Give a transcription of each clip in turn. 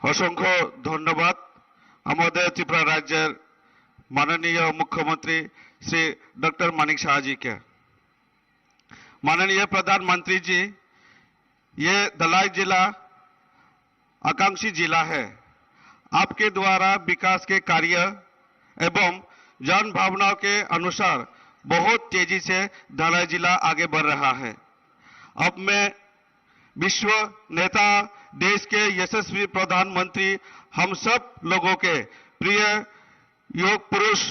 অসংখ্য ধন্যবাদ আমাদের ত্রিপুরা রাজ্যের माननीय मुख्यमंत्री श्री डॉक्टर मानिक शाह जी के। माननीय प्रधानमंत्री जी, ये धलाई जिला आकांक्षी जिला है। आपके द्वारा विकास के कार्य एवं जन भावनाओं के अनुसार बहुत तेजी से धलाई जिला आगे बढ़ रहा है। अब मैं विश्व नेता, देश के यशस्वी प्रधानमंत्री, हम सब लोगों के प्रिय योग पुरुष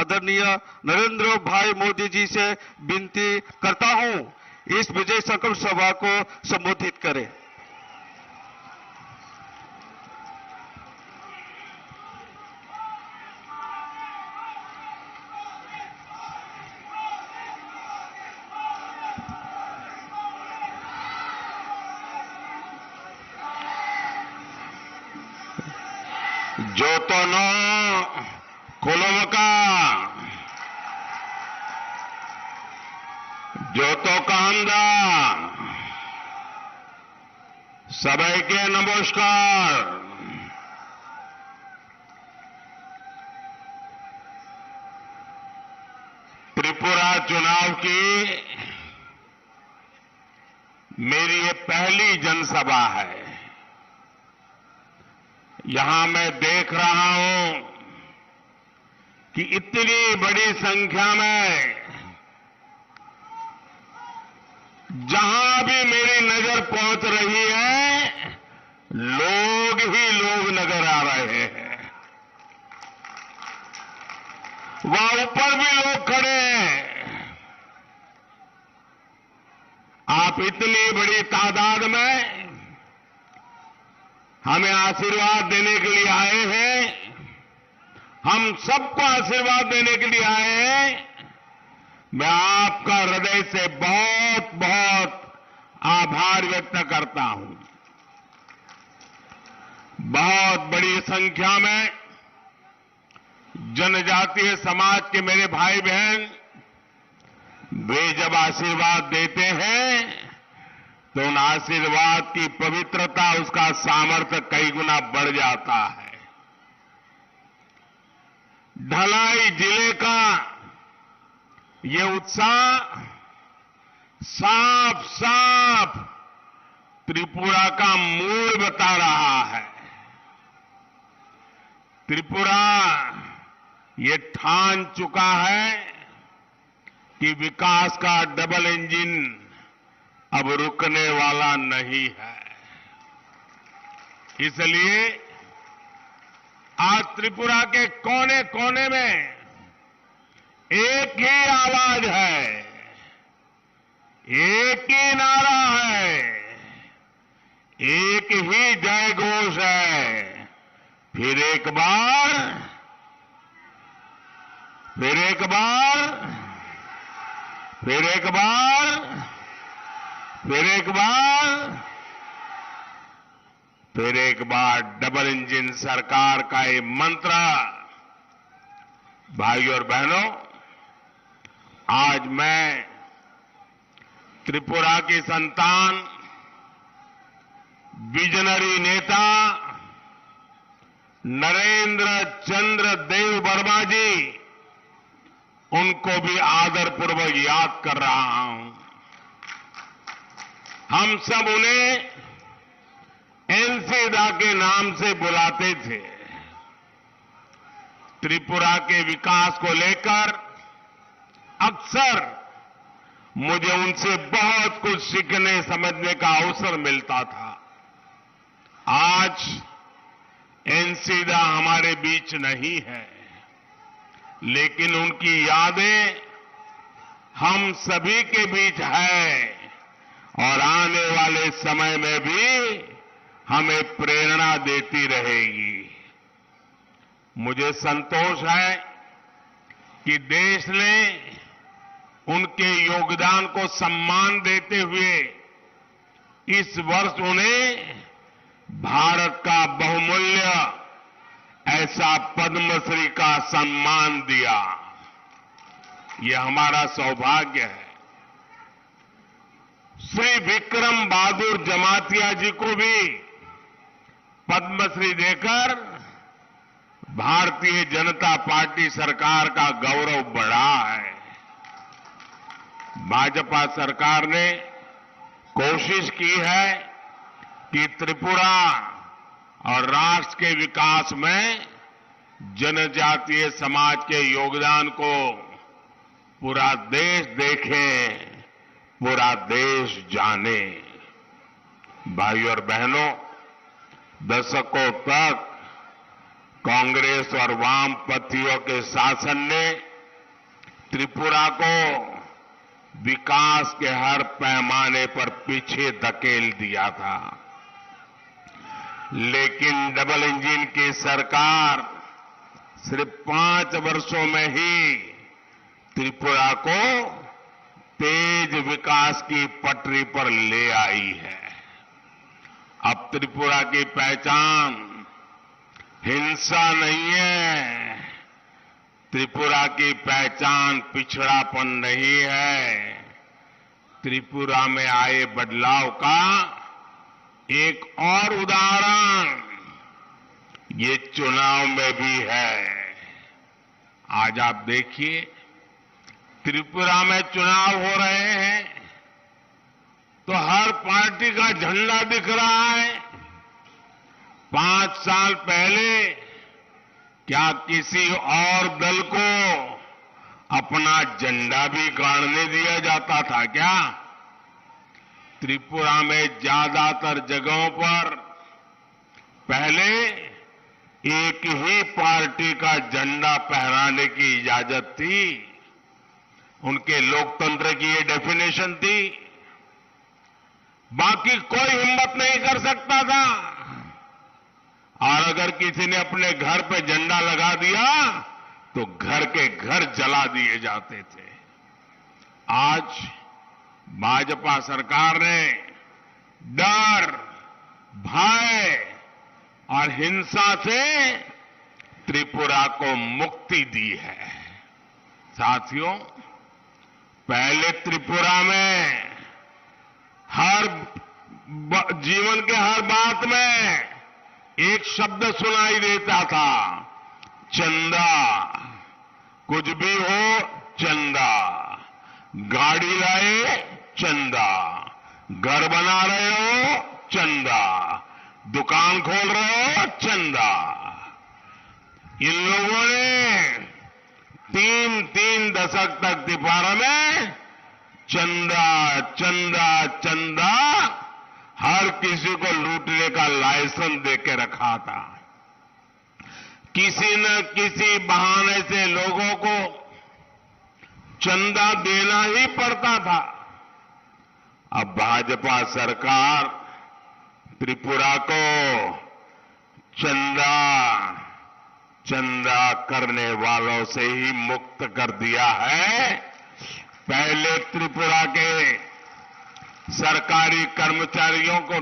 आदरणीय नरेंद्र भाई मोदी जी से विनती करता हूं, इस विजय संकल्प सभा को संबोधित करें। जोतोनो कोलोमका जोतो कांदा सभी के नमस्कार। त्रिपुरा चुनाव की मेरी ये पहली जनसभा है। यहां मैं देख रहा हूं कि इतनी बड़ी संख्या में जहां भी मेरी नजर पहुंच रही है, लोग ही लोग नजर आ रहे हैं। वहां ऊपर भी लोग खड़े हैं। आप इतनी बड़ी तादाद में हमें आशीर्वाद देने के लिए आए हैं। हम सबको आशीर्वाद देने के लिए आए हैं। मैं आपका हृदय से बहुत बहुत आभार व्यक्त करता हूं। बहुत बड़ी संख्या में जनजातीय समाज के मेरे भाई बहन वे जब आशीर्वाद देते हैं तो उन आशीर्वाद की पवित्रता, उसका सामर्थ्य कई गुना बढ़ जाता है। ढलाई जिले का ये उत्साह साफ साफ त्रिपुरा का मूल बता रहा है। त्रिपुरा ये ठान चुका है कि विकास का डबल इंजन अब रुकने वाला नहीं है। इसलिए आज त्रिपुरा के कोने कोने में एक ही आवाज है, एक ही नारा है, एक ही जय घोष है। फिर एक बार, फिर एक बार, फिर एक बार, फिर एक बार, फिर एक बार डबल इंजन सरकार का ये मंत्र। भाइयों और बहनों, आज मैं त्रिपुरा की संतान, विजनरी नेता नरेंद्र चंद्र देव वर्मा जी, उनको भी आदरपूर्वक याद कर रहा हूं। हम सब उन्हें एनसीदा के नाम से बुलाते थे। त्रिपुरा के विकास को लेकर अक्सर मुझे उनसे बहुत कुछ सीखने समझने का अवसर मिलता था। आज एनसीदा हमारे बीच नहीं है, लेकिन उनकी यादें हम सभी के बीच है और आने वाले समय में भी हमें प्रेरणा देती रहेगी। मुझे संतोष है कि देश ने उनके योगदान को सम्मान देते हुए इस वर्ष उन्हें भारत का बहुमूल्य ऐसा पद्मश्री का सम्मान दिया। ये हमारा सौभाग्य है। श्री विक्रम बहादुर जमातिया जी को भी पद्मश्री देकर भारतीय जनता पार्टी सरकार का गौरव बढ़ा है। भाजपा सरकार ने कोशिश की है कि त्रिपुरा और राष्ट्र के विकास में जनजातीय समाज के योगदान को पूरा देश देखे, पूरा देश जाने। भाइयों और बहनों, दशकों तक कांग्रेस और वामपंथियों के शासन ने त्रिपुरा को विकास के हर पैमाने पर पीछे धकेल दिया था, लेकिन डबल इंजन की सरकार सिर्फ 5 वर्षों में ही त्रिपुरा को तेज विकास की पटरी पर ले आई है। अब त्रिपुरा की पहचान हिंसा नहीं है, त्रिपुरा की पहचान पिछड़ापन नहीं है। त्रिपुरा में आए बदलाव का एक और उदाहरण ये चुनाव में भी है। आज आप देखिए, त्रिपुरा में चुनाव हो रहे हैं तो हर पार्टी का झंडा दिख रहा है। 5 साल पहले क्या किसी और दल को अपना झंडा भी गाड़ने दिया जाता था क्या? त्रिपुरा में ज्यादातर जगहों पर पहले एक ही पार्टी का झंडा फहराने की इजाजत थी। उनके लोकतंत्र की ये डेफिनेशन थी। बाकी कोई हिम्मत नहीं कर सकता था, और अगर किसी ने अपने घर पे झंडा लगा दिया तो घर के घर जला दिए जाते थे। आज भाजपा सरकार ने डर, भय और हिंसा से त्रिपुरा को मुक्ति दी है। साथियों, पहले त्रिपुरा में जीवन के हर बात में एक शब्द सुनाई देता था, चंदा। कुछ भी हो, चंदा। गाड़ी लाए, चंदा। घर बना रहे हो, चंदा। दुकान खोल रहे हो, चंदा। इन लोगों ने 3 दशक तक त्रिपुरा में चंदा चंदा चंदा हर किसी को लूटने का लाइसेंस देके रखा था। किसी न किसी बहाने से लोगों को चंदा देना ही पड़ता था। अब भाजपा सरकार त्रिपुरा को चंदा चंदा करने वालों से ही मुक्त कर दिया है। पहले त्रिपुरा के सरकारी कर्मचारियों को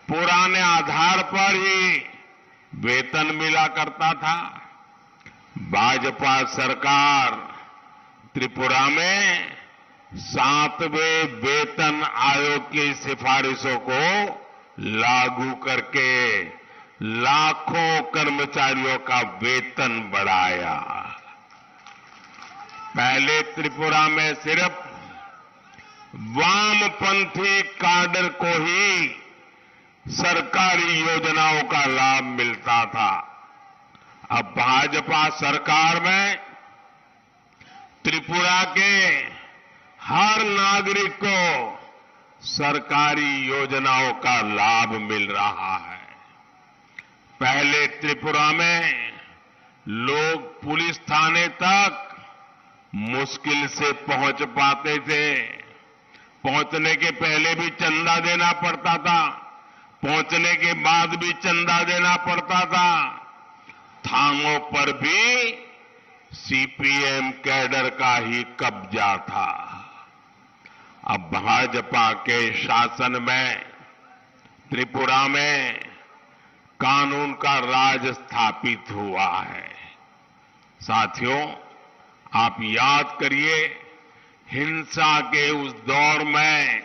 पुराने आधार पर ही वेतन मिला करता था। भाजपा सरकार त्रिपुरा में 7वें वेतन आयोग की सिफारिशों को लागू करके लाखों कर्मचारियों का वेतन बढ़ाया। पहले त्रिपुरा में सिर्फ वामपंथी काडर को ही सरकारी योजनाओं का लाभ मिलता था। अब भाजपा सरकार में त्रिपुरा के हर नागरिक को सरकारी योजनाओं का लाभ मिल रहा है। पहले त्रिपुरा में लोग पुलिस थाने तक मुश्किल से पहुंच पाते थे। पहुंचने के पहले भी चंदा देना पड़ता था, पहुंचने के बाद भी चंदा देना पड़ता था। थानों पर भी सीपीएम कैडर का ही कब्जा था। अब भाजपा के शासन में त्रिपुरा में कानून का राज स्थापित हुआ है। साथियों, आप याद करिए, हिंसा के उस दौर में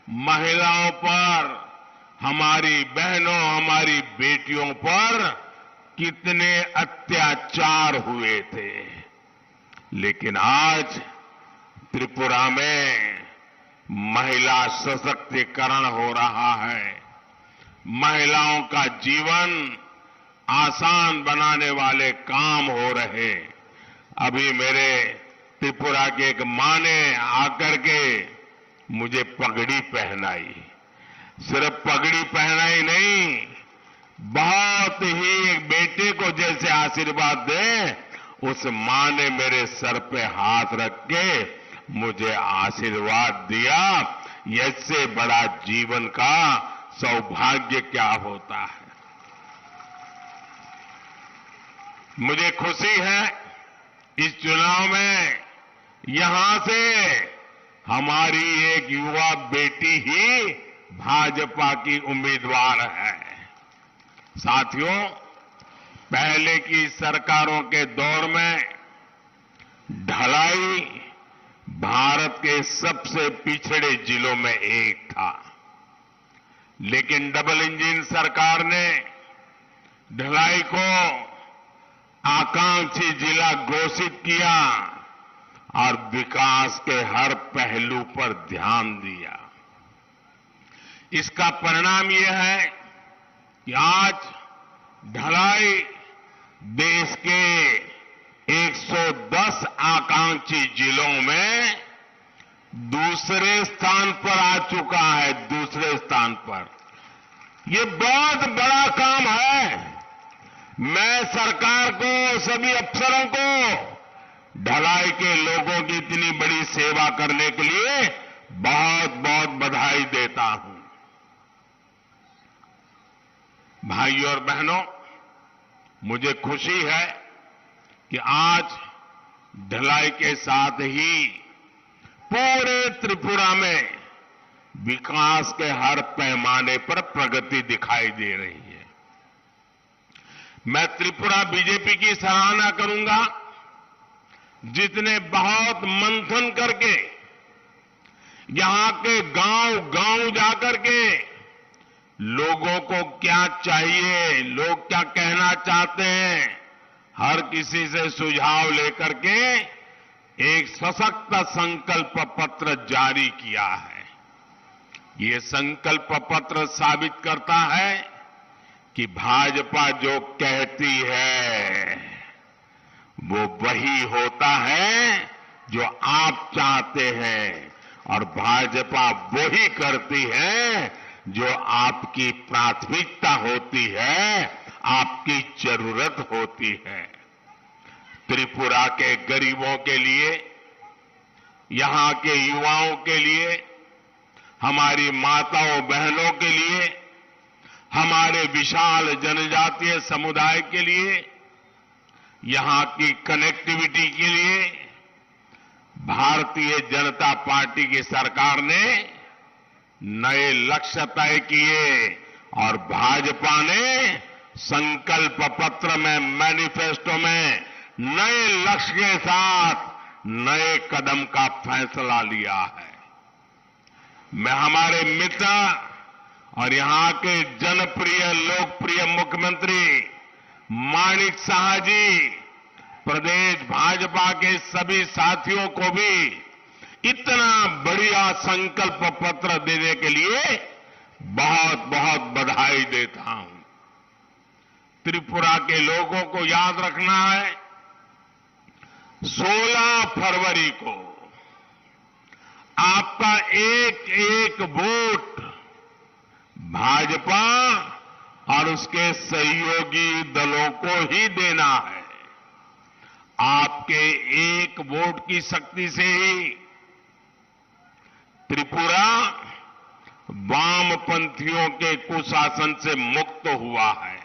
महिलाओं पर हमारी बहनों, हमारी बेटियों पर कितने अत्याचार हुए थे। लेकिन आज त्रिपुरा में महिला सशक्तिकरण हो रहा है। महिलाओं का जीवन आसान बनाने वाले काम हो रहे। अभी मेरे त्रिपुरा की एक मां ने आकर के मुझे पगड़ी पहनाई। सिर्फ पगड़ी पहनाई नहीं, बहुत ही एक बेटे को जैसे आशीर्वाद दे, उस मां ने मेरे सर पे हाथ रख के मुझे आशीर्वाद दिया। इससे बड़ा जीवन का सौभाग्य क्या होता है। मुझे खुशी है इस चुनाव में यहां से हमारी एक युवा बेटी ही भाजपा की उम्मीदवार है। साथियों, पहले की सरकारों के दौर में ढलाई भारत के सबसे पिछड़े जिलों में एक था। लेकिन डबल इंजन सरकार ने ढलाई को आकांक्षी जिला घोषित किया और विकास के हर पहलू पर ध्यान दिया। इसका परिणाम यह है कि आज ढलाई देश के 110 आकांक्षी जिलों में दूसरे स्थान पर आ चुका है। दूसरे स्थान पर ये बहुत बड़ा काम है। मैं सरकार को, सभी अफसरों को ढलाई के लोगों की इतनी बड़ी सेवा करने के लिए बहुत बहुत बधाई देता हूं। भाइयों और बहनों, मुझे खुशी है कि आज ढलाई के साथ ही पूरे त्रिपुरा में विकास के हर पैमाने पर प्रगति दिखाई दे रही है। मैं त्रिपुरा बीजेपी की सराहना करूंगा, जिसने बहुत मंथन करके यहां के गांव-गांव जाकर के लोगों को क्या चाहिए, लोग क्या कहना चाहते हैं, हर किसी से सुझाव लेकर के एक सशक्त संकल्प पत्र जारी किया है। ये संकल्प पत्र साबित करता है कि भाजपा जो कहती है वो वही होता है जो आप चाहते हैं, और भाजपा वही करती है जो आपकी प्राथमिकता होती है, आपकी जरूरत होती है। त्रिपुरा के गरीबों के लिए, यहां के युवाओं के लिए, हमारी माताओं बहनों के लिए, हमारे विशाल जनजातीय समुदाय के लिए, यहां की कनेक्टिविटी के लिए भारतीय जनता पार्टी की सरकार ने नए लक्ष्य तय किए और भाजपा ने संकल्प पत्र में, मैनिफेस्टो में नए लक्ष्य के साथ नए कदम का फैसला लिया है। मैं हमारे मित्र और यहां के जनप्रिय, लोकप्रिय मुख्यमंत्री माणिक साहा जी, प्रदेश भाजपा के सभी साथियों को भी इतना बढ़िया संकल्प पत्र देने के लिए बहुत बहुत बधाई देता हूं। त्रिपुरा के लोगों को याद रखना है, 16 फरवरी को आपका एक एक वोट भाजपा और उसके सहयोगी दलों को ही देना है। आपके एक वोट की शक्ति से ही त्रिपुरा वामपंथियों के कुशासन से मुक्त हुआ है।